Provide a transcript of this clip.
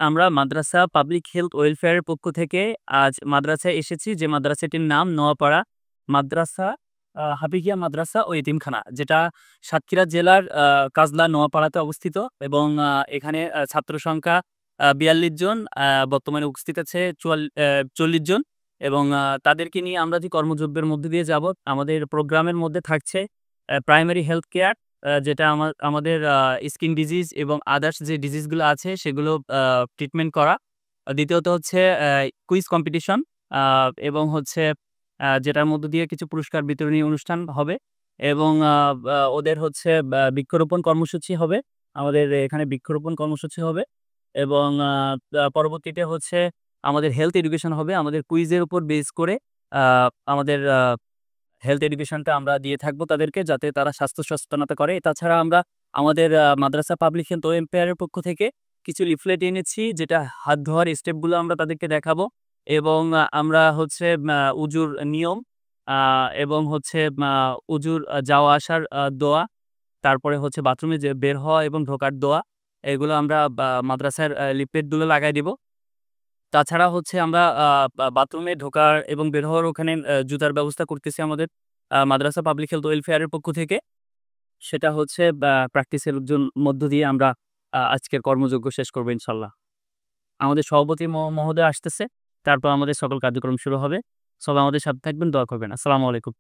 আমরা মাদ্রাসা public health ওয়েলফেয়ারের পক্ষ থেকে আজ মাদ্রাসায় এসেছি, যে মাদ্রাসাটির নাম নোয়াপাড়া মাদ্রাসা হাফিজিয়া মাদ্রাসা ও এতিমখানা, যেটা সাতক্ষীরা জেলার কাজলা নোয়াপাড়াতে অবস্থিত। এবং এখানে ছাত্র সংখ্যা ৪২ জন, বর্তমানে উপস্থিত আছে ৪০ জন। এবং তাদেরকে নিয়ে আমরা যে কর্মযজ্ঞের মধ্যে দিয়ে যাব, আমাদের প্রোগ্রামের মধ্যে থাকছে প্রাইমারি হেলথ কেয়ার, যেটা আমাদের স্কিন ডিজিজ এবং আদার্স যে ডিজিজগুলো আছে সেগুলো ট্রিটমেন্ট করা। দ্বিতীয়ত হচ্ছে কুইজ কম্পিটিশন, এবং হচ্ছে যেটার মধ্য দিয়ে কিছু পুরস্কার বিতরণী অনুষ্ঠান হবে। এবং ওদের হচ্ছে বৃক্ষরোপণ কর্মসূচি হবে। আমাদের এখানে বৃক্ষরোপণ কর্মসূচি হবে। এবং পরবর্তীতে হচ্ছে আমাদের হেলথ এডুকেশন হবে। আমাদের কুইজের উপর বেস করে আমাদের হেলথ এডুকেশনটা আমরা দিয়ে থাকবো তাদেরকে, যাতে তারা স্বাস্থ্য সচেতনতা করে। তাছাড়া আমরা আমাদের মাদ্রাসা পাবলিক হেলথ এম্পায়ারের পক্ষ থেকে কিছু লিফলেট এনেছি, যেটা হাত ধোয়ার স্টেপগুলো আমরা তাদেরকে দেখাবো। এবং আমরা হচ্ছে উজুর নিয়ম, এবং হচ্ছে উজুর যাওয়া আসার দোয়া, তারপরে হচ্ছে বাথরুমে যে বের হওয়া এবং ঢোকার দোয়া, এগুলো আমরা মাদ্রাসার লিফলেটগুলো লাগাই দিব। তাছাড়া হচ্ছে আমরা বাথরুমে ঢোকার এবং বের হওয়ার ওখানে জুতার ব্যবস্থা করতেছি আমাদের মাদ্রাসা পাবলিক হেলথ ওয়েলফেয়ারের পক্ষ থেকে। সেটা হচ্ছে প্র্যাকটিসের মধ্য দিয়ে আমরা আজকের কর্মযজ্ঞ শেষ করব ইনশাল্লাহ। আমাদের সভাপতি মহোদয় আসতেছে, তারপর আমাদের সকল কার্যক্রম শুরু হবে। সবাই আমাদের সাথে থাকবেন, দোয়া করবেন। আসসালামু আলাইকুম।